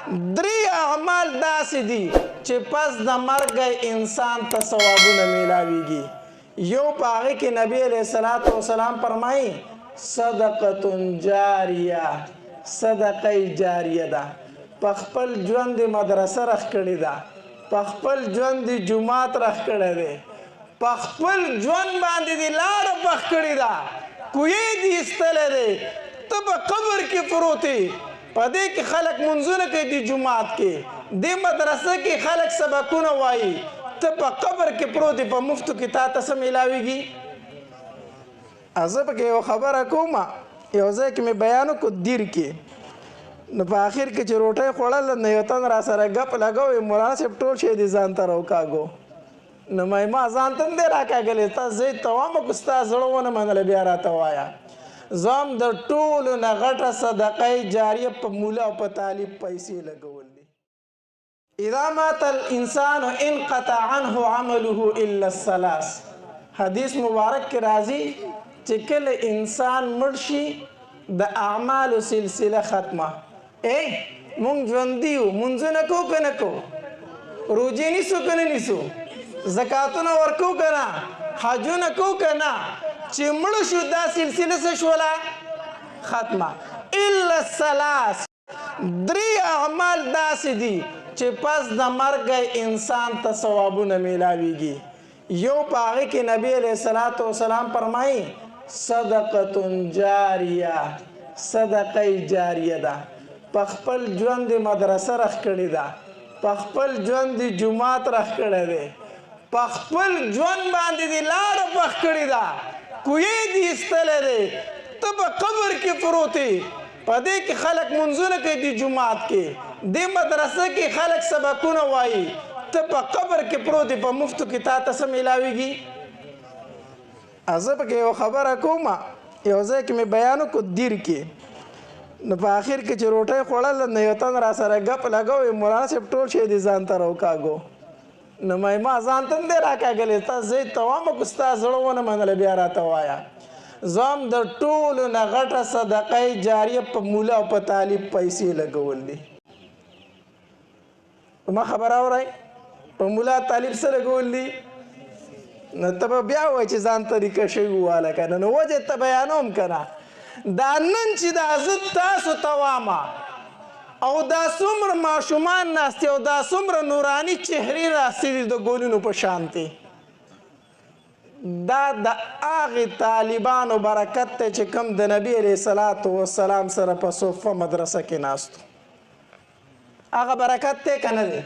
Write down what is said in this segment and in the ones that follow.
درې اعمال داسې دي چې پس د مرګ انسان ته ثوابونه میلاویږي. یو په هغې کې نبی علیه الصلاة والسلام فرمایي صدقة جاریه، صدقه جاریه ده. په خپل ژوند د مدرسه رخ کړې ده، په خپل ژوند د جومات رخ کړی دی، په خپل ژوند باندې د لاره پخ کړې ده، کویې دې ایستلی دی، ته په قبر کې پروت یې، په دې کې خلک منځونه کوي د جومات کې، دې مدرسه کې خلک سبقونه وایي، ته په قبر کې پروت یې، په مفتو کې تا ته څه میلاویږي؟ زه پکې یو خبره کوم، یو ځای کې مې بیان وکړو دیر کې، نو په آخر کې چې روټۍ خوړل نو یو تن را سره ګپ لګوي مولانا صاحب ټول شی دې ځان ته راوکاږو. نو ما ځان ته هم دی راکاږلی تا زه یې ته وایم که ستا زړه ونه منله بیا راته وایه. زه هم د ټولو نه غټه صدقه جاریه په مولا او په طالب پیسې لګول دي. اذا مات الانسان انقطع عنه عمله الا الثلاث. حدیث مبارک کې راځي چې کله انسان مړ شي د اعمالو سلسله ختمه. مونږ ژوندي یو، مونځونه کوو که نه کوو، روجې نیسو که نه نیسو، زکاتونه ورکوو که نه، حجونه کوو که نه، چې مړه شو دا سلسله څه شوله؟ ختمه. الا الثلاث. درې اعمال داسې دي چې پس د مرګ انسان ته ثوابونه میلاویږي. یو په هغې کې نبی علیه الصلاة والسلام فرمایي صدقة جاریه، صدقه جاریه ده. په خپل ژوند د مدرسه رخ کړې ده، په خپل ژوند د جومات رخ کړی دی، په خپل ژوند باندې د لاره پخ کړې ده، کویې دې ایستلی دی، ته په قبر کې پروت یې، په دې کې خلک منځونه کوي د جومات کې، دې مدرسه کې خلک سبقونه وایي، ته په قبر کې پروت یې، په مفتو کې تا ته څه میلاویږي؟ زه پکې یو خبره کوم، یو ځای کې مې بیان وکړو دیر کې، نو په آخر کې چې روټۍ خوړل نو یو تن را سره ګپ لګوي مولانا صاحب ټول شی دې ځان ته راوکاږو. نو ما ځان ته هم دی راکاږلی تا زه یې ته وایم که ستا زړه ونه منله بیا راته وایه. زه هم د ټولو نه غټه صدقه جاریه په مولا او په طالب پیسې لګول دي. ما خبره اورئ؟ په مولا طالب څه لګول دي؟ نو ته به بیا وایې چې ځان طریقه شوي واله که نه، نو وجه ته بیانوم که نه. دا نن چې دا زه تاسو ته وامه او دا څومره ماشومان ناست دي او دا څومره نوراني چهرې راستې دي د ګلونو په شانتې، دا د هغې طالبانو برکت دی چې کوم د نبي علیه الصلاة والسلام سره په صفه مدرسه کې ناستو. هغه برکت دی که نه دی؟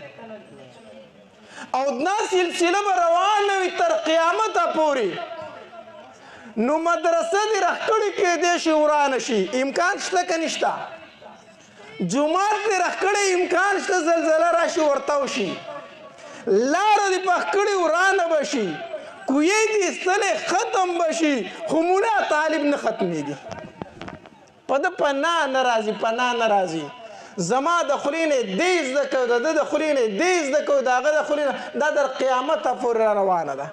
او دا سلسله به روانه وي تر قیامته پورې. نو مدرسه دې رخکړې کېدی شي ورانه شي، امکان شته که نشته؟ جومات دې رخکړی امکان شته زلزله راشي ورتاو شي، لاره دې پخ کړې ورانه به شي، کویې دې ایستلی ختم به شي، خو مولا طالب نه ختمېږي. په ده پناه نه راځي، پناه نه راځي. زما د خولې نه دې زده کوو، د ده د خولې نه دې زده کوو، د هغه د خولې نه، دا در قیامته پورې را روانه ده.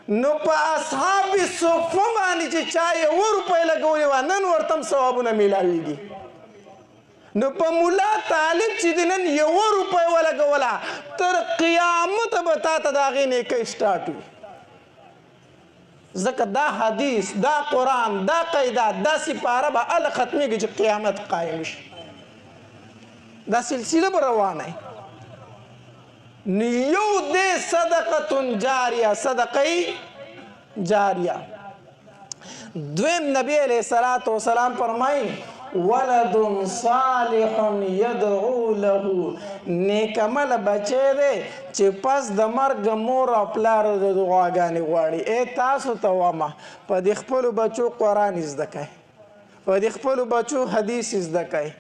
نو په اصحاب صفه باندې چې چا یوه روپۍ لګولې وه نن ورته هم ثوابونه میلاویږي. نو په مولا طالب چې د نن یوه روپۍ ولګوله تر قیامته به تا ته د هغې نیکۍ سټارټ وي. ځکه دا حدیث، دا قرآن، دا قیدات، دا سپاره به هله ختمېږي چې قیامت قایم شي. دا سلسله به روانه نو یو دی صدقة جاریه، صدقه جاریه. دویم نبی علیه الصلاة والسلام فرمایي ولد صالح یدعو له. نیک عمل بچی دی چې پس د مرګ مور او پلار د دعاګانې غواړي. تاسو ته وامه په دې خپلو بچو قرآن زده کوئ، په دې خپلو بچو حدیث زده کوئ.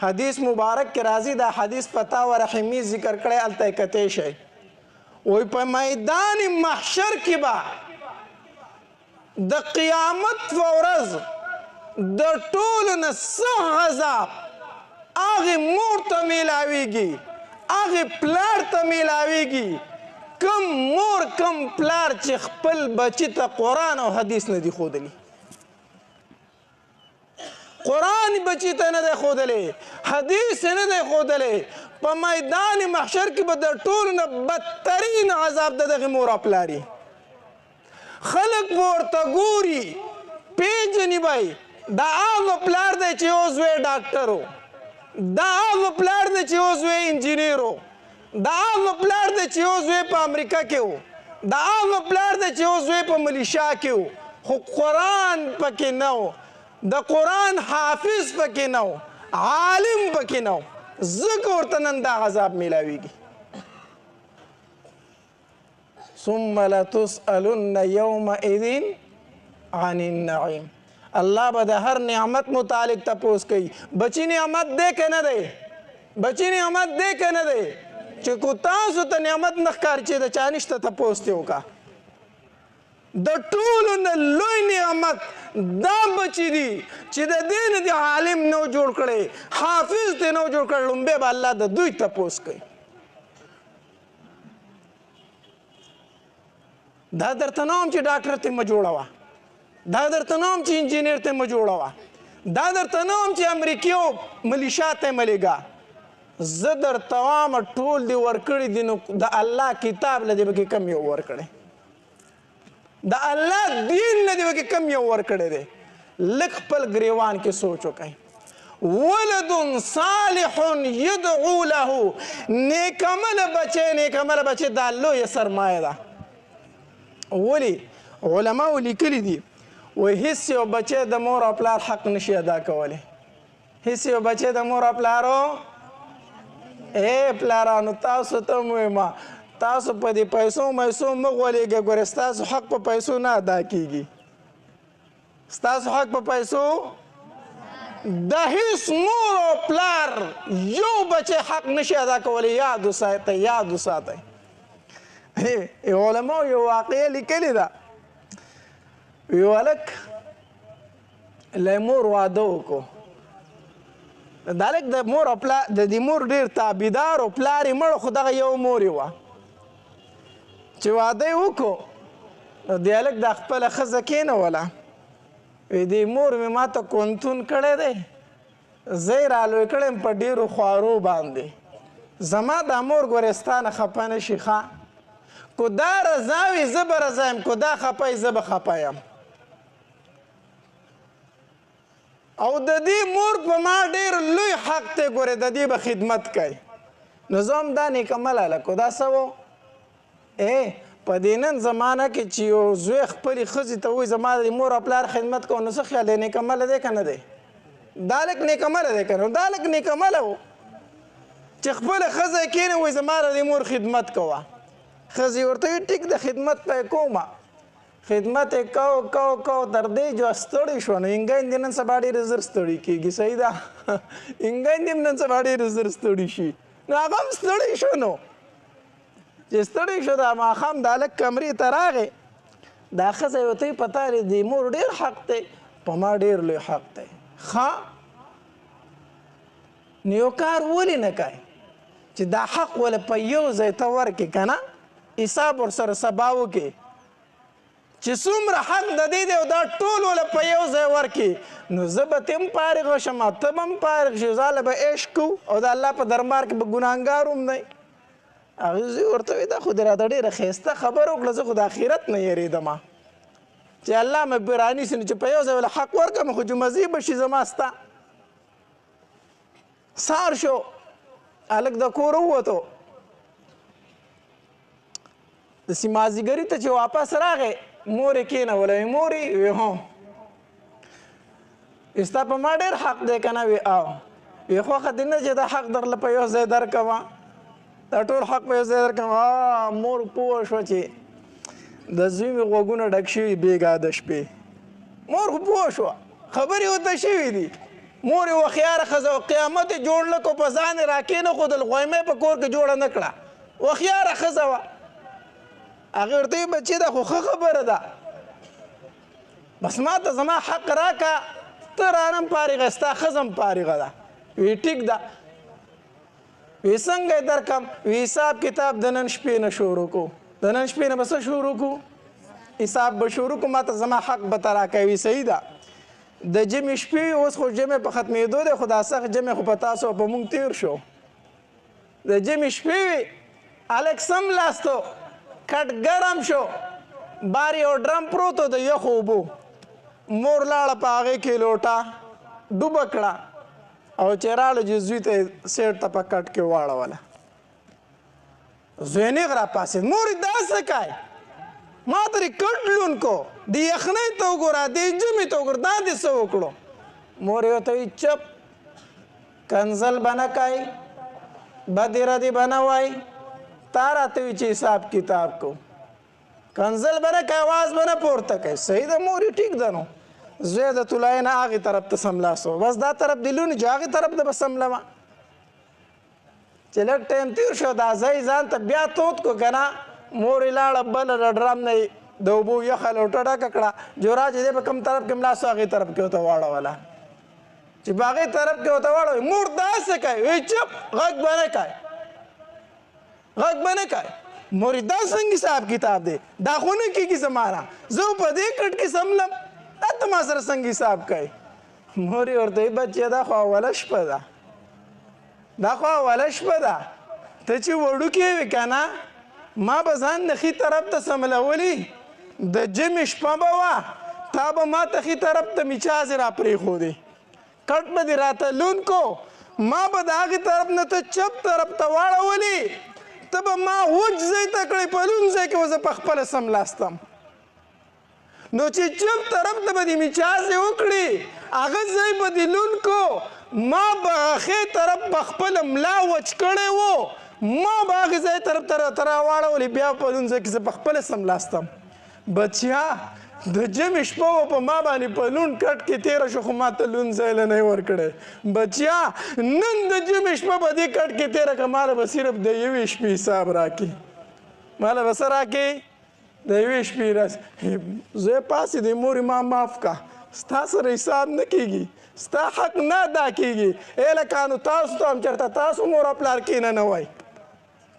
حدیث مبارک کې راځي، دا حدیث فتاوی رحیمی ذکر کړی، هلته یې کتی شئ. وایي په میدان محشر کې به د قیامت په ورځ د ټولو نه څه عذاب هغې مور ته میلاویږي، هغې پلار ته میلاویږي. کم مور کم پلار چې خپل بچي ته قرآن او حدیث نه دي ښودلي. قرآن بچی ته نه دی ښودلی حدیث نه دی ښودلی په میدان محشر کې به د ټولو نه بدترین عذاب د دغې مور او پلاري خلک به ورته ګوري پیژني به یې دا هغه پلار دی چې اوس وی ډاکټر و دا هغه پلار دی چې اوس وی انجینیر و دا هغه پلار دی چې اوس وی په امریکا کې و دا هغه پلار دی چې اوس وی په ملیشا کې و خو قرآن پکې نه و د قرآن حافظ پکې نه و عالم پکې نه و ځکه ورته نن دا عذاب میلاویږي ثم لتسألن یومئذ عن النعیم الله به د هر نعمت متعلق تپوس کوي بچی نعمت دی که نه دی بچی نعمت دی که نه دی چې کو تاسو ته نعمت نه ښکار چې د چا نشته تپوس دې وکړه د ټولو نه لوی نعمت دا بچی دي چې د دې نه د عالم نو جوړ کړی حافظ دې نو جوړ کړی لومبی به الله د دوی تپوس کوي دا درته نه هم چې ډاکټر ته مه جوړوه دا درته نه هم چې انجینیر ته مه جوړوه دا درته نه هم چې امریکې او ملیشا ته مه لېږه زه درته وایم ټول دې ورکړي دي نو د الله کتاب له دې پکې کم یو ورکړی د الله دین له دې پکې کم یو ورکړی دی لږ خپل ګریوان کې سوچ وکئ ولد صالح یدعو له نیکعمله بچی دا لویه سرمایه ده ولې علماو لیکلي دي وایي هېڅ یو بچی د مور او پلار حق نشي ادا کولی هېڅ یو بچی د مور او پلارو پلارانو تاسو ته م وایم تاسو په دې پیسو میسو مه غولېږئ ګورې ستاسو حق په پیسو نه ادا کیږي ستاسو حق په پیسو د هېڅ مور او پلار یو بچی حق نشي ادا کولی یاد وساتئ یاد وساتئ علماو یو واقعه لیکلې ده وی هلک له مور واده وکړو دا هلک د مور او پلار د دې مور ډېر تابعدار او پلار یې مړ خو دغه یو مور یې وه چې واده یې وکړو نو دې هلک دا خپله ښځه کېنوله وی دې مور مې ما ته کونتون کړی دی زه یې رالوی کړی یم په ډېرو خوارو باندې زما دا مور ګورې ستا نه خفه نه شي ښه کو دا رضا وي زه به رضا یم کو دا خفه وي زه به خفه یم او د دې مور په ما ډېر لوی حق دی ګورې د دې به خدمت کوي نو زه هم دا نیکعمل هلک دا څه و په دې نن زمانه کې چې یو زوی خپلې ښځې ته وایي زما د مور او پلار خدمت کوه نو څه خیال دی نیکعمله دی که نه دی دا هلک نیکعمله دی که نه دا هلک نیکعمله و چې خپله ښځه یې کښېني وایي زما د مور خدمت کوه ښځې ورته وي ټیک د خدمت به یې کومه خدمت یې کو تر دې جو ستړی شوه نو انګاین دې نن سبا ډېرې زر ستړي کېږي صحیح ده انګاین دې نن سبا ډېرې زر ستړي شي نو هغه هم ستړی شو نو چې ستړی شو دا ماښام د هلک کمرې ته راغی دا ښځه یې ورته وي په تا دې مور ډېر حق دی په ما ډېر لوی حق دی ښه نو یو کار ولې نه کوي چې دا حق ولې په یو ځای ته ورکړې که نه حساب ورسره سبا وکړې چې څومره حق د دې دی او دا ټول وله په یو ځای ورکړي نو زه به ته هم فارغه شم ته به هم فارغ شي ځاله به عشق کوو او د الله په دربار کې به ګناهګار هم دی هغې زوی ورته وایي دا خو دې راته ډېره ښایسته خبره وکړه زه خو د آخرت نه یېرېدم چې الله مې پرې رانیسي نو چې په یو ځای وله حق ورکړم خو جمعزي به شي زما ستا سهار شو هلک د کوره ووتو داسې مازدیګري ته چې واپس راغی مور یې کېنوله وی مورې وی هو ستا په ما ډېر حق دی که نه وی او وی خوښه دې نه چې دا حق درله په یو ځای درکړمه دا ټول حق په یو ځای درکړم مور پوه شوه چې د زوی مې غوږونه ډک شوي بېګا د شپې مور خو پوه شوه خبرې ورته شوي دي مور یې هوښیاره ښځه و قیامت یې جوړ نه کړو په ځان یې راکېنښودل غویمه په کور کې جوړه نه کړه هوښیاره ښځه وه هغې ورته وي بچې دا خو ښه خبره ده بس ما ته زما حق راکړه ته رانه هم فارغه ستا ښځه هم فارغه ده وی ټیک ده وی څنګه یې درکړم وی حساب کتاب د نن شپې نه شروع کړو د نن شپې نه به څه شروع کړو حساب به شروع کړو ما ته زما حق به ته راکوي صحیح ده د جمعې شپې اوس خو جمعې په ختمېدو دی خو دا سخت جمعې خو په تاسو په موږ تیر شو د جمعې شپې وي هلک سملاستو کټ ګرم شو بار یو ډرم پروت و د یخو اوبو مور لاړه په هغې کې لوټه ډوبه کړه او چې راړه چې زوی ته سیټ ته په کټ کې واړوله زوی نیغ راپاڅېد مور دا څه کوې ما ترې کټ لون کو د یخنۍ ته وګوره د جمعې ته وګوره دا دې څه وکړو مور یې ورته وایي چپ کنځل به نه کوې بدې ردې به نه وایي تا راته وي چې حساب کتاب کو کنځل به نه کوې اواز به نه پورته کوې صحیح ده مور یې ټیک ده نو زوی د طلایې نه هغې طرف ته سملاستو بس دا طرف دې لونې چې هغې طرف ته به سملمه چې لږ ټایم تیر شو دا ځای ځان ته بیا تود کو که نه مور یې لاړه بله د ډرم نه د اوبو یخه لوټه ډکه کړه جورا چې دی په کوم طرف کې ملاستو هغې طرف کې ورته واړوله چې په هغې طرف کې ورته واړوي مور دا څه کوې وایي چپ غږ به نه کوې غږ به نه کوې مور دا څنګه حساب کتاب دی دا خو نه کېږي زما نه زه په دې کټ کې سملم دا ته ما سره څنګه حساب کوې مور یې ورته وایي بچیه دا خو اوله شپه ده دا خو اوله شپه ده ته چې وړوکې وې که نه ما به ځان د ښي طرف ته سملولي د جمعې شپه به وه تا به ما ته ښي طرف ته میچازې را پرېښودې کټ به دې راته لون کو ما به د هغې طرف نه ته چپ طرف ته واړولې ته به ما وچ ځای ته کړې په لون ځای کې به زه په خپله سملاستم نو چې چپ طرف ته به دې میچازې وکړې هغه ځای به دې لون کو ما به ښې طرف په خپله ملا وچ کړی و ما به هغې ځای طرف ته راته راواړولې بیا په لون ځای کې زه په خپله سملاستم بچیا د جمعې شپه و په ما باندې په لون کټ کې تېره شو خو ما ته لون ځای له نه یې ورکړی بچیا نن د جمعې شپه په دې کټ کې تېره کړه ما له به صرف د یوې شپې حساب راکړي ما له به څه راکړي د یوې شپې زوی پاڅېدې مورې ما معاف کا ستا سره حساب نه کېږي ستا حق نه ادا کېږي ای لکانو تاسو ته هم چېرته تاسو مور او پلار کښېنه نه وایي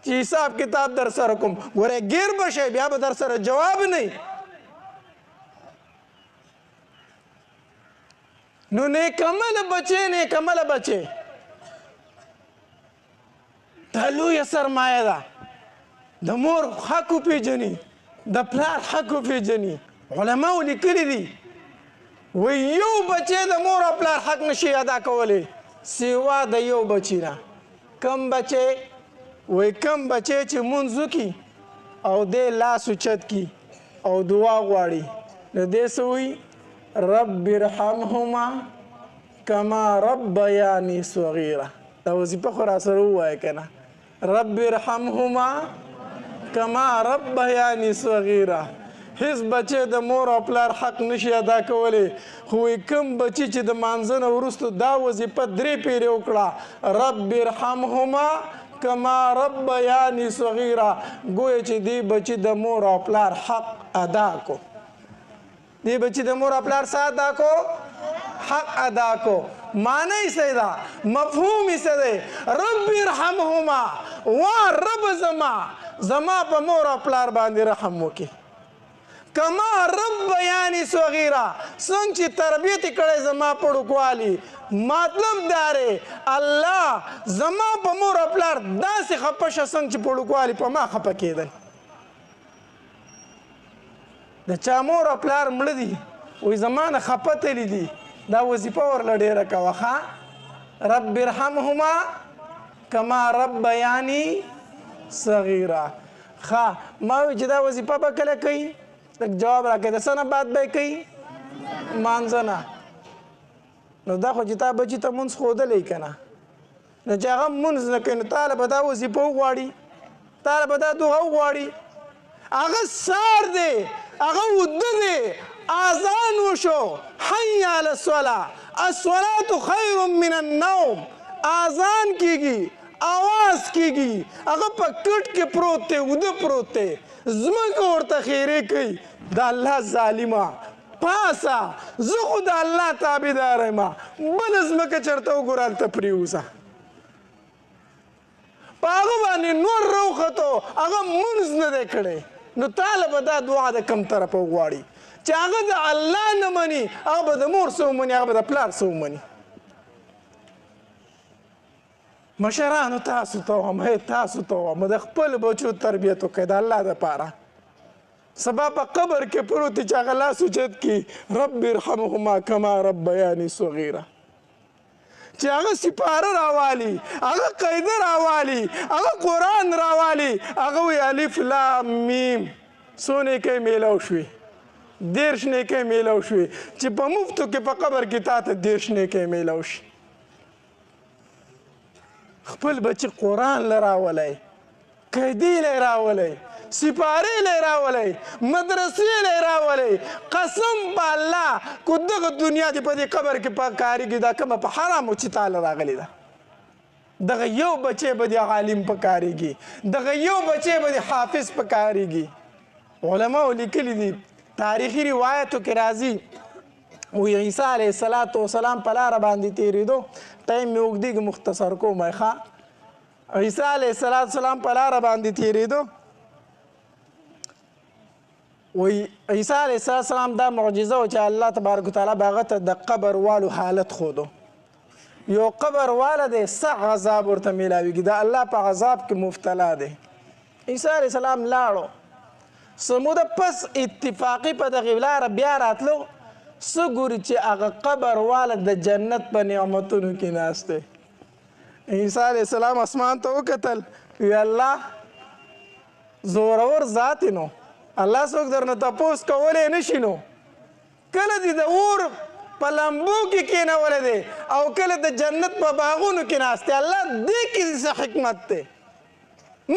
چې حساب کتاب در سره کوم ګوره ګیر به شئ بیا به در سره جواب نه نو نیکعمله بچې نیکعمله بچې دا لویه سرمایه ده د مور حق وپېژني د پلار حق وپېژني علماو لیکلي دي وی یو بچی د مور او پلار حق نشي ادا کولی سوا د یو بچی نه کم بچی وی کم بچی چې مونځ وکړي او دی لاس اوچت کړي او دعا غواړي نو دی څه وایي رب ارحمهما کما ربیاني صغیره دا وظیفه خو را سره ووایه که نه رب ارحمهما کما ربیاني صغیره هیڅ بچی د مور او پلار حق نشي ادا کولی خو کم بچی چې د مانځه نه وروسته دا وظیفه 3 پیرې وکړه رب ارحمهما کما ربیاني صغیره ګویا چې دی بچی د مور او پلار حق ادا کو دی بچی د مور او پلار څه ادا کو حق ادا کو معنی څه ده مفهوم څه دی رب ارحمهما وا رب زما په مور او پلار باندې رحم وکړي کما ربیاني صغیره څنګه چې تربیت کړی زما پړوکوالي مطلب دا دی الله زما په مور او پلار داسې خفه شه څنګه چې پړوکوالي په ما خفه کېدل د چا مور او پلار مړه دي وایي زما نه خفه تللي دي دا وظیفه ورله ډېره کوه ښه رب ارحمهما کما ربیاني صغیره ښه ما وایي چې دا وظیفه به کله کوي لږ جواب راکړئ د څه نه بعد به یې کوي مانځه نه نو دا خو چې تا بچي ته مونځ ښودلی که نه نو چې هغه مونځ نه کوي نو تاله به دا وظیفه وغواړي تاله به دا دعا وغواړي هغه سار دی هغه وده دی اذان وشو حی علی الصلاة الصلاة خیر من النوم اذان کېږي आवाज کېږي هغه په کټ کې پروت دی وده پروت دی ځمکه ورته خیرې کوي د الله ظالمه پاسه زه خو د الله تابعدار یم بله ځمکه چېرته وګوره هلته پرېوځه په هغه باندې نور راوختو هغه مونځ نه دی کړی نو تاله به دا دعا د کم طرفه وغواړي چې هغه د الله نه مني هغه به د مور څه ومني هغه به د پلار څه ومني مشرانو تاسو ته وایم تاسو ته وایم د خپل بچو تربیت وکړئ د الله دپاره سبا په قبر کې پروت چې هغه لاس اوچت کړي رب ارحمهما کما ربیاني صغیره چې هغه سپاره راوالي هغه قاعده راوالي هغه قرآن راوالي هغه وایي الف لام میم څو نیکۍ میلاو شوې 10 نیکۍ میلاو شوې چې په مفتو کې په قبر کې تا ته 10 نیکۍ میلاو شي خپل بچی قرآن له راولی قیدی له راولی سپارې له راولی مدرسې له راولی قسم په الله کو دغه دنیا دې په دې قبر کې په کارېږي دا کومه په حرامو چې تاله راغلې ده دغه یو بچی به د عالم په کارېږي دغه یو بچی به د حافظ په کارېږي علماو لیکلي دي تاریخي روایتو کې راځي وی عیسی علیه السلام په لاره باندې تېرېدو ټایم مې اوږدېږي مختصر کوم ښه عیسی علیه السلام په لاره باندې تېرېدو وی عیسی علیه السلام دا معجزه و چې الله تبارک وتعالی به هغه ته د قبر والو حالت ښودو یو قبر واله دی سخت عذاب ورته میلاویږي د الله په عذاب کې مبتلا دی عیسی علیه السلام لاړو څه موده پس اتفاقي په دغې لاره بیا راتلو څه ګوري چې هغه قبر واله د جنت په نعمتونو کې ناست دی عیسی علیه السلام اسمان ته وکتل وی الله زورور ذات نو الله څوک درنه تپوس کولی نه شي نو کله دې د اور په لمبو کې کېنولی دی او کله د جنت په باغونو کې ناست دی الله دې کې څه حکمت دی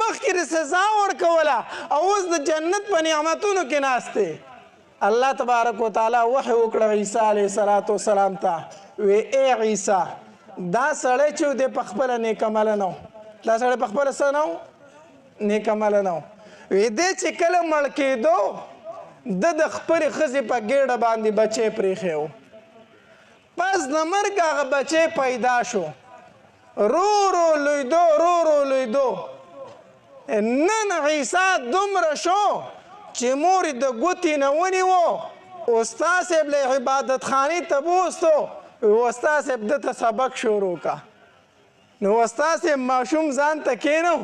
مخکې د سزا ورکوله او اوس د جنت په نعمتونو کې ناست دی الله تبارک وتعالی وحی وکړه عیسی علیه السلام ته وی ای عیسی دا سړی چې دی په خپله نیک عمله نه دا سړی په خپله څه نه نیک عمله نه وی دی چې کله مړ کېدو د خپلې ښځې په ګېډه باندې بچی پرېښی و پس د مرګ هغه بچی پیدا شو رو رو لویدو نن عیسی دومره شو چې مور د ګوتې نه ونیو استاد صاحب له عبادت خانې ته بوستو استاد صاحب دته سبق شروع کا نو استاد صاحب ماشوم ځان ته کېنو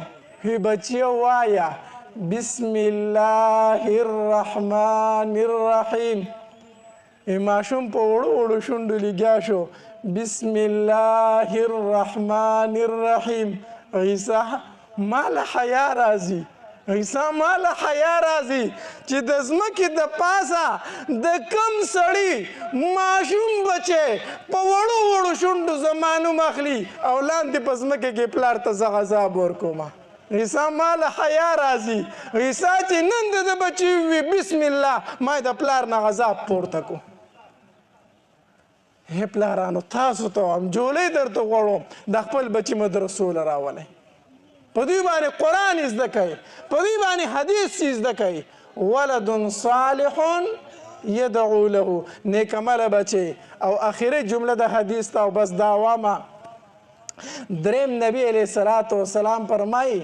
وی بچیو وایه بسم الله الرحمن الرحیم ماشوم په وړو شونډو لګیا شو بسم الله الرحمن الرحیم عیسی مال حیا راځي عیسی مال حیا راځي چې د ځمکې د پاسه د کم سړي ماشوم بچی په وړو شونډو زما نوم اخلي او لاندې په ځمکې کې پلار ته زه عذاب ورکومه عیسی مال حیا راځي عیسی چې نن د بچي وي بسم الله ما د پلار نه عذاب پورته کو هی پلارانو تاسو ته وایم جولۍ درته غواړم د خپل بچي مدرسو له راولئ په دوی باندې قرآن زده کوي په دوی باندې حدیث زده کوي ولد صالح یدعو له نیک عمله بچی او آخري جمله د حدیث ته او بس دا وامه دریم نبی علیه السلام فرمایي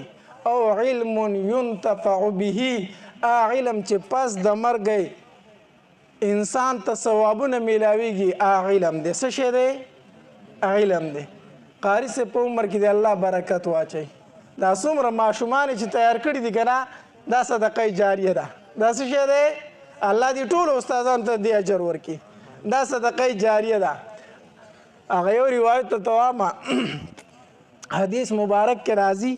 او علم ينتفع به علم چې پس د مرګ انسان ته ثوابونه میلاویږي علم دی څه شی دی علم دی قاري صاحب په عمر کې د الله برکت واچوي دا څومره ماشومان چې تیار کړي دي که نه دا صدقه جاریه ده دا څه شی دی الله دې ټولو استادانو ته دې اجر ورکړي دا صدقه جاریه ده هغه یو روایت ته وامه حدیث مبارک کې راځي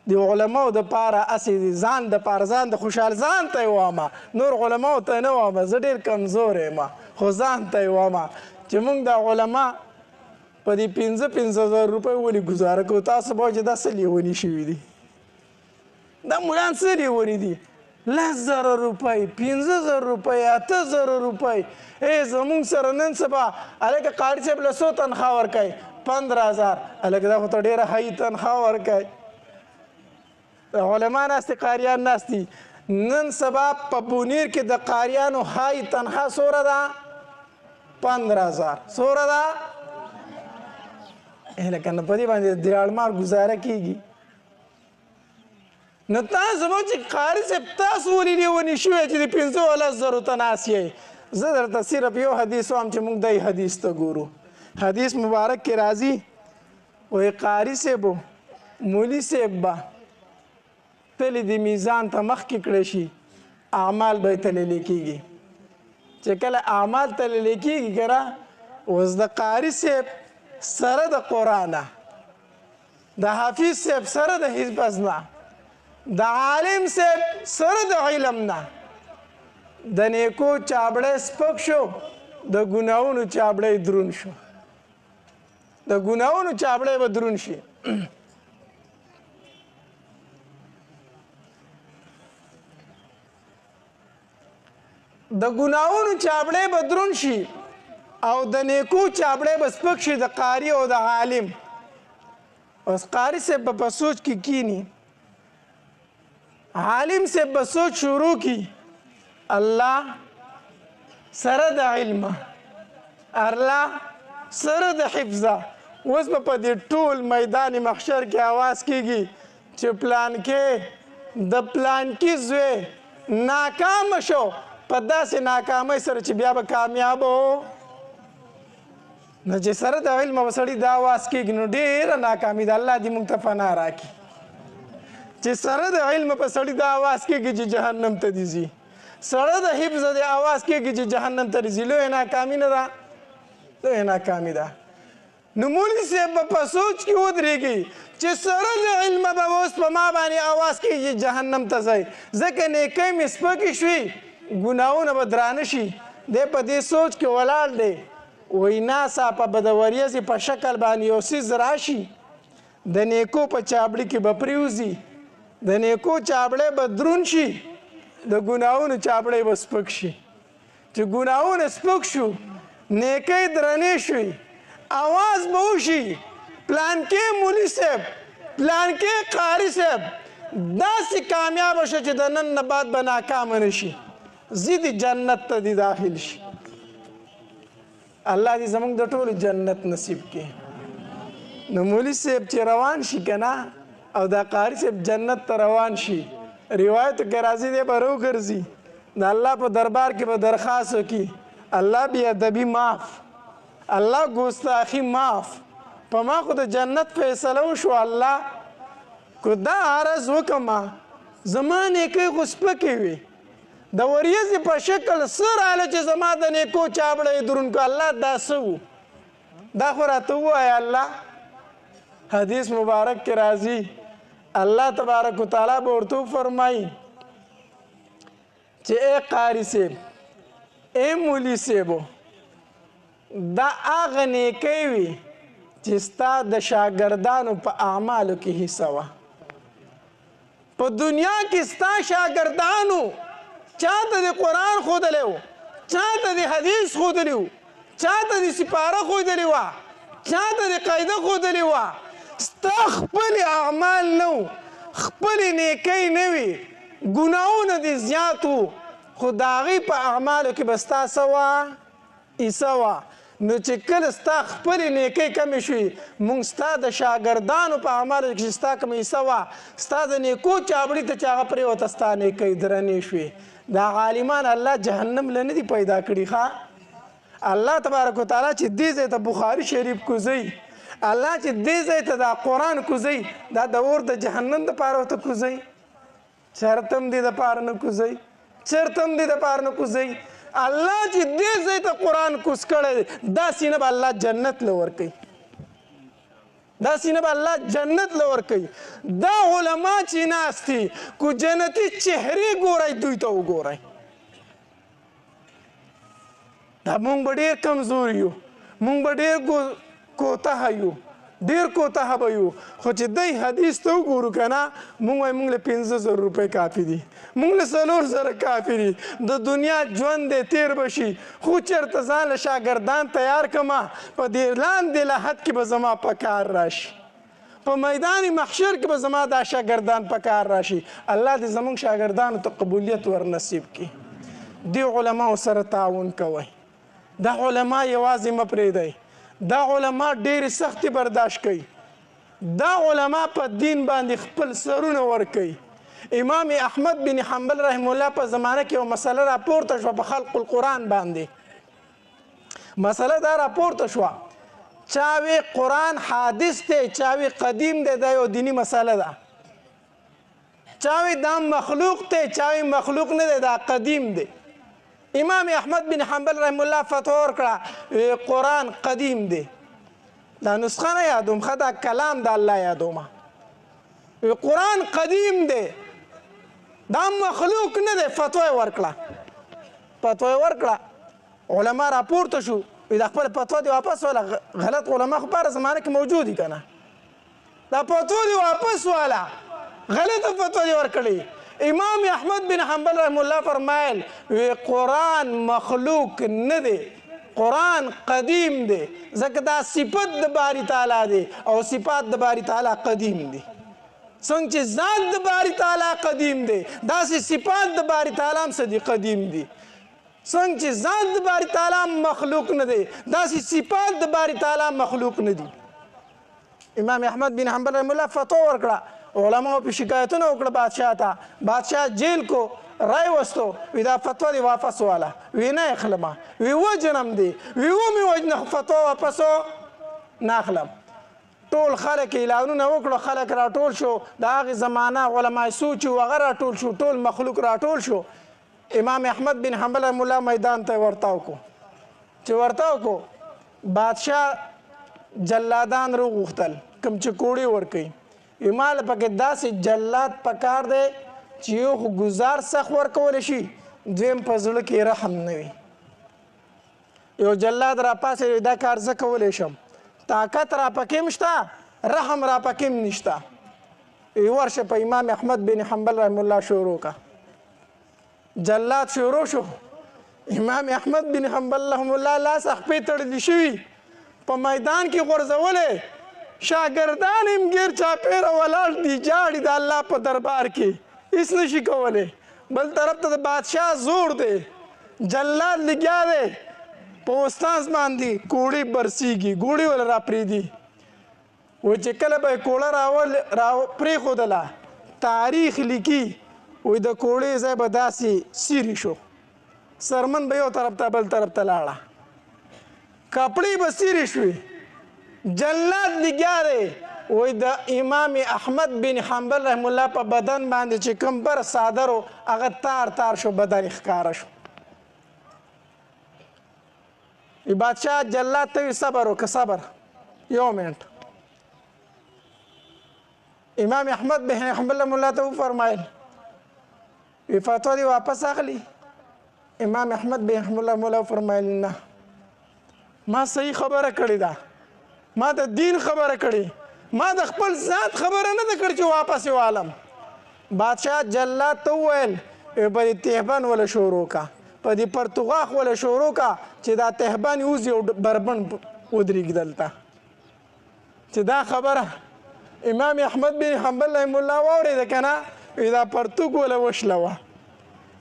د علماو دپاره هسې ځان دپاره ځان د خوشحال ځان ته یې وامه نور علماو ته نه وامه زه ډېر کمزور یم خو ځان ته یې وامه چې موږ د علما په دې 5,000 روپۍ ولې ګزاره کوو تاسو به چې دا څه لیوني شوي دي دا ملان څه لیوني دي 10,000 روپۍ 15,000 روپۍ 8,000 روپۍ زموږ سره نن سبا هلکه قاري صاحب له څو تنخوا ورکوي 15,000 هلکه دا خو ته ډېره هایي تنخوا ورکوي علما ناستې قاریان ناستي نن سبا په بونیر کې د قاریانو هایي تنخوا څومره ده 15,000 څومره ده لکه نه په دې باندې د دیاړمار ګزاره کېږي نو تاسو به چې قاري صاحب تاسو ولې لیوني شوی چې د 15,000 ته ناست یې زه درته صرف یو حدیث وایم چې موږ دی حدیث ته ګورو حدیث مبارک کې راځي وایي قاري صاحب مولي صاحب به تلې د میزان ته مخکې کړی شي اعمال به یې تللی کېږي چې کله اعمال تللی کېږي که نه اوس د قاري صاحب سره د قرآنه د حافظ صاحب سره د حفظ نه د عالم صاحب سره د علم نه د نیکو چابړی سپک شو د ګناهونو چابړی درون شو د ګناهونو چابړی به درون شي د ګناهونو چابړی به درون شي او د نیکو چابړی به سپک شي د قاري او د عالم اوس قاري صاحب به په سوچ کې کینی عالم صاحب به سوچ شروع کی الله سره د علم الله سره د حفظه اوس به په دې ټول میدان محشر کې आवाज کیږي چې پلان کې د پلان کې زوی ناکام شو په داسې ناکامۍ سره چې بیا به کامیاب نو چې سره د علم به سړي دا आवाज کیږي نو ډېره ناکامي ده الله دې موږ ته فنا راکړي چې سره د علم په سړي دا आवाज کیږي چې جهنم ته دي ځي سره د حفظ د आवाज کیږي چې جهنم ته ځي لویه ناکامي نه ده لویه ناکامي ده نو مولوي صاحب به په سوچ کې ودرېږي چې سره د علم به اوس په ما باندې आवाज کیږي چې جهنم ته ځئ ځکه نیکۍ مې سپکې شوي ګناهونه به درانه شي دی په دې سوچ کې ولاړ دی وایي ناڅاپه به د وریځې په شکل باندې یو څیز راشي د نیکو په چابړي کې به پرېوځي د نیکو چابړی به دروند شي د ګناهونو چابړی به سپک شي چې ګناهونه سپک شو نیکۍ درنې شوي आवाज به وشي پلانکې مولي صاحب پلانکې قاري صاحب داسې کامیابه شو چې د نن نه بعد به ناکامه نه شي ځي د جنت ته دې داخل شي الله دې زموږ د ټولو جنت نصیب کړي نو مولي صاحب چې روان شي که نه او دا قاري صاحب جنت ته روان شي روایتو کې راځي دی به راوګرځي د الله په دربار کې به درخواست وکړي الله بې ادبي معاف الله ګستاخي معاف په ما خو د جنت فیصله وشو الله که دا عرض وکړمه زما نیکۍ خو سپکې وي د وریځې په شکل څه راغله چې زما د نیکو چابړه یې دروند کړو الله دا څه و دا خو راته ووایه الله حدیث مبارک کې راځي الله تبارک وتعالی به ورته وفرمایي چې ای قاري صاحب ای مولي صاحبو دا هغه نیکۍ وي چې ستا د شاګردانو په اعمالو کې حصه وه په دنیا کې ستا شاګردانو چاته د قرآن ښودلی و چاته د حدیث ښودلی و چاته د سپاره ښودلې وه چاته د قاعده ښودلې وه ستا خپل اعمال نه و خپلې نیکۍ نه وي ګناهونه دې زیات وو خو د هغې په اعمالو کې به ستا څه وه حصه وه نو چې کله ستا خپلې نیکۍ کمې شوي موږ ستا د شاګردانو په اعمالو کې چې ستا کومه حصه وه ستا د نیکو چابړي ته چې هغه پرېوته ستا نیکۍ درنې شوې دا عالمان الله جهنم له نه دي پیدا کړي ښه الله تبارک وتعالی چې دې ځای ته بخاري شریف کوزوي الله چې دې ځای ته دا قرآن کوزوي دا د اور د جهنم دپاره ورته کوزوي چرته هم دې دپاره نه کوزوي چرته هم دې دپاره نه کوزوي الله چې دې ځای ته قرآن کوز کړی دا سینه به الله جنت له ورکوي دا سینه به الله جنت له ورکوي دا علما چې ناست دي کو جنتي چهرې ګورئ دوی ته وګورئ دا مونږ به ډېر کمزور یو مونږ به ډېر کوتاه یو ډېر کوتاه به یو خو چې دی حدیث ته وګورو که نه مونږ وایي مونږ له 500 روپۍ کافي دي مونږ له 400 کافي دي د دنیا ژوند دی تیر به شي خو چېرته ځان له شاګردان تیار کړمه په دې لاندې لحد کې به زما په کار راشي په میدان محشر کې به زما دا شاګردان په کار راشي الله دې زموږ شاګردانو ته قبولیت ورنصیب کړي دې علماو سره تعاون کوئ دا علما یوازې مه پرېږدئ دا علما ډېرې سختې برداشت کوي دا علما په دین باندې خپل سرونه ورکوي امام احمد بن حنبل رحم الله په زمانه کې یو مسله راپورته شوه په خلق القرآن باندې. مسله دا راپورته شوه چاوی قرآن حادث دی چاوی قدیم دی دا یو دینی مسله ده. چاوی دا مخلوق دی چاوی مخلوق نه دی دا قدیم دی. امام احمد بن حنبل رحم الله فتوا ورکړه قرآن قدیم دی. دا نسخه نه یادوم ښه دا کلام د الله یادومه. قرآن قدیم دی دا مخلوق نه دی. فتوا یې ورکړه علما راپورته شو دا خپل فتوا دی واپس واله. غلط علما خو په هره زمانه کې موجود دي که نه. دا فتوا دی واپس واله غلطه فتوا دی ورکړې. امام احمد بن حنبل رحم الله فرمایل قرآن مخلوق نه دی قرآن قدیم دی ځکه دا صفت د باری تعالی دی او صفات د باری تعالی قدیم دی. څنګه چې ذات د باری تعالی قدیم دی داسې صفات د باری تعالی هم څه دي قدیم دي. څنګه چې ذات د باری تعالی مخلوق نه دی داسې صفات د باری تعالی مخلوق نه دي. امام احمد بن حنبل رحم الله فتوا ورکړه. علماء په شکایتونه وکړه بادشاه ته. بادشاه جیل کو رای وستو وی دا فتوا دی واپس واله. وی نه اخلمه وی وجنم دی وی ومې وجنه فتوا واپس نه اخلم. ټول خلک اعلانونه وکړو خلک راټول شو د هغې زمانه علماء سوچ و هغه راټول شو ټول مخلوق راټول شو. امام احمد بن حنبل رحم الله میدان ته ورتاو کو چې ورتاو کو بادشاه جلادان روغوښتل کوم چې کوړې ورکوي. مال پکې داسې جلاد پکار دی چې یو خو ګزار سخت ورکولی شي دویم په زړه کې رحم نه وي. یو جلاد راپاسې دا کار زه کولی شم طاقت را پکې هم شته رحم را پکې هم نشته. ورشه په امام احمد بن حنبل رحم الله شروع کا. جلاد شروع شو. امام احمد بن حنبل رحم الله لاس خپې تړلي شوي په میدان کې غورځولی. شاګردان هم ګیر چاپېره ولاړ دي جاړي د الله په دربار کې هېڅ نشي کولی. بل طرف ته د بادشاه زور دی جلاد لګیا دی په استاذ باندې کوړې برسیږي ګوړې ول را پرېږدي. وایي چې کله به یې کوړه را پرېښودله تاریخ لیکي وایي د کوړې ځای به داسې سیري شو سرمن به یو طرف ته بل طرف ته لاړه کپړې به سیرې شوې. جلاد لګیا دی وایي د امام احمد بن حنبل رحم الله په بدن باندې چې کوم بر صادر و هغه تار تار شو بدن یې ښکاره شو. بادشاه جلاد ته صبر وکړه صبر یو منټ. امام احمد بن حنبل رحم الله ته وفرمایل وی فتوا دی واپس اخلي. امام احمد بن حنبل رحم الله وفرمایل نه ما صحیح خبره کړې ده ما د دین خبره کړې ما د خپل ذات خبره نه ده کړې چې واپس یې والم. بادشاه جلاد ته وویل په دې تهبند وله شروع کا په دې پرتوغاښ وله شروع کا چې دا تهبند یوځي او بربند ودرېږي دلته. چې دا خبره امام احمد بن حنبل رحم الله واورېده که نه وی دا پرتوګ وله وشلوه.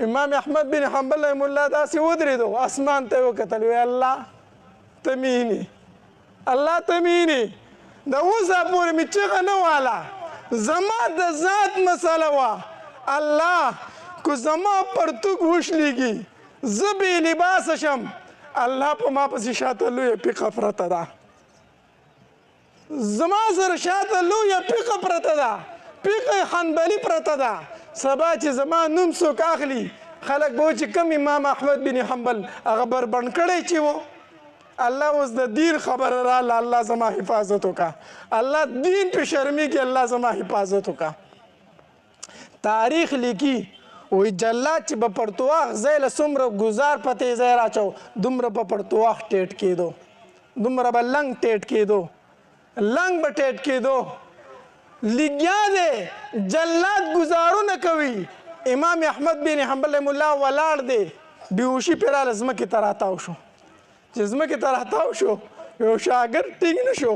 امام احمد بن حنبل رحم الله داسې ودرېدو اسمان ته یې وکتل وی الله ته مینې الله ته مینې د اوسه پورې مې چغه نه واله زما د ذات مسله وه الله که زما پرتوګ وشلېږي زه بې لباسه شم الله په ما پسې شاته لویه پیقه پرته ده زما سره شاته لویه پیقه پرته ده پیقه حنبلي پرته ده. سبا چې زما نوم څوک اخلي خلک به وایي چې کوم امام احمد بن حنبل هغه بربند کړی چې و. الله اوس د دین خبره راله الله زما حفاظت وکړه الله دین په شرمېږي الله زما حفاظت وکړه. تاریخ لیکي وایي جلاد چې په پرتواخ ځای له څومره ګزار په تې ځای راچو دومره په پرتواخ ټیټ کېدو دومره به لنګ ټیټ کېدو لنګ به ټیټ کېدو. لګیا دی جلاد ګزارونه کوي امام احمد بن حنبل رحم الله ولاړ دی بېهوشي پرې راله ځمکې ته راتاو شو. چې ځمکې ته راتاو شو یو شاګرد ټینګ نه شو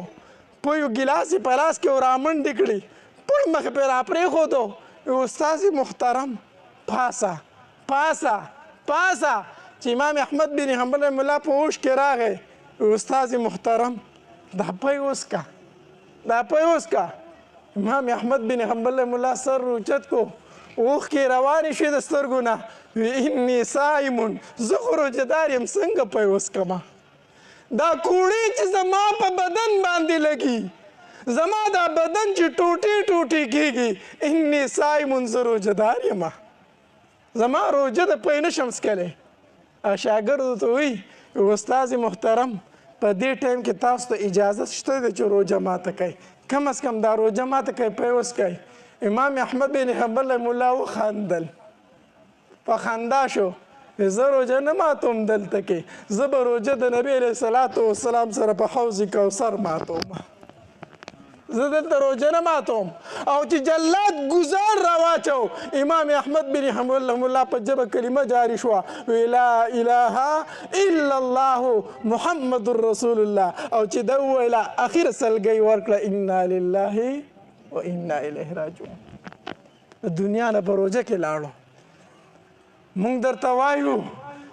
په یو ګیلاس یې په لاس کې ورامنډې کړې پړ مخې پرې راپرېښودو. استاذ محترم پاسه پاسه پاسه چې امام احمد بن حنبل رحم الله په هوش کې راغی استاذ محترم دا پی اوسکا دا پی اوسکا. امام احمد بن حنبل رحم الله سر اوچت کو اوښکې روانې شوې د سترګو نه انی صائمون زه خو روژهدار یم څنګه پیوس کړمه دا کوړې چې زما په بدن باندې لګي زما دا بدن چې ټوټې ټوټې کېږي انی صائمون زه روژهدار یم زما روژه د پی نشم څکلی شاګردو ته وایي استاد محترم په دې ټایم کې تاسو ته اجازه شته ده چې روژه ماته کوئ کم از کم دا روژه ماته کوئ پیوس کوئ امام احمد بن حنبل رحمه الله وخندل په خندا شو زه روژه نه ماتوم دلته کې زه به روژه د نبي علیه الصلاة والسلام سره په حوض کوثر ماتوم زه دلته روژه نه ماتوم او چې جلاد ګزار راواچو امام احمد بن حنبل رحمه الله په ژبه کلمه جاري شوه وی لا اله الا الله محمد رسول الله او چې ده وویله اخر سلګۍ ورکړه انا لله و انا الیه راجعون دنیا نه په روژه کې لاړو مونږ درته وایو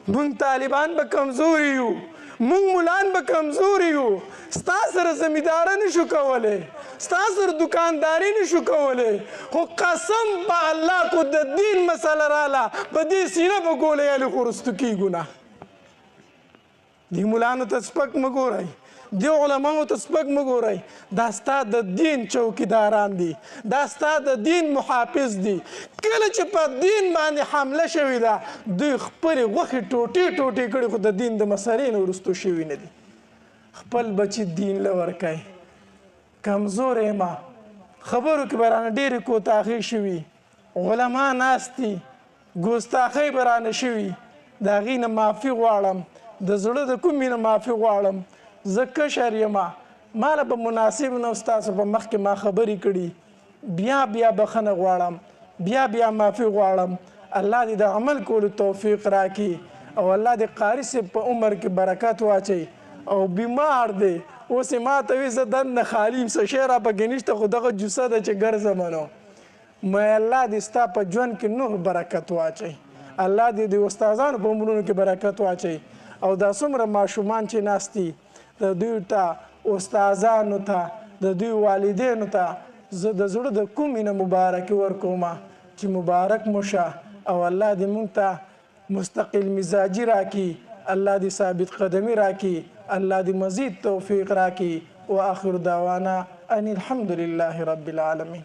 مونږ طالبان به کمزوري یو مونږ ملان به کمزوري یو ستا سره زمینداره نشو کولی ستا سره دکانداري نشو کولی خو قسم په الله کو د دین مسله راله په دې سینه به ګولۍ الې خو رستو کېږو نه دې ملانو ته سپک مه ګورئ دې علماو ته سپک مه ګورئ دا ستا د دین چوکیداران دي دا ستا د دین محافظ دي کله چې په دین باندې حمله شوې ده دوی خپلې غوښې ټوټې ټوټې کړي خو د دین د مسلې نه وروستو شوي نه دي خپل بچي دین له ورکئ کمزور یم خبرو کې به رانه ډېرې کوتاهۍ شوي علما ناست دي ګستاخۍ به رانه شوي د هغې نه معافي غواړم د زړه د کومې نه معافي غواړم زه کشر یم ماله به مناسب نه ستاسو په مخ کې ما خبرې کړي بیا بیا بخښنه غواړم بیا بیا معافي غواړم الله دې د عمل کولو توفیق راکړي او الله دې قاري صاحب په عمر کې برکت واچوي او بیمار دی اوس یې ما ته وي زه دننه خالي یم څه شی راپکې نشته خو دغه جوسه ده چې ګرځمه نو مې الله دې ستا په ژوند کې نور برکت واچوي الله دې د استادانو په عمرونو کې برکت واچوي او دا څومره ماشومان چې ناست دي د دوی ته استادانو ته د دوی والدینو ته زه د زړه د کومې نه مبارکي ورکوم چې مبارک مو شه او الله دې مونږ ته مستقل مزاجي راکړي الله دې ثابت قدمي راکړي الله دې مزید توفیق راکړي واخر دعوانا ان الحمد لله رب العالمين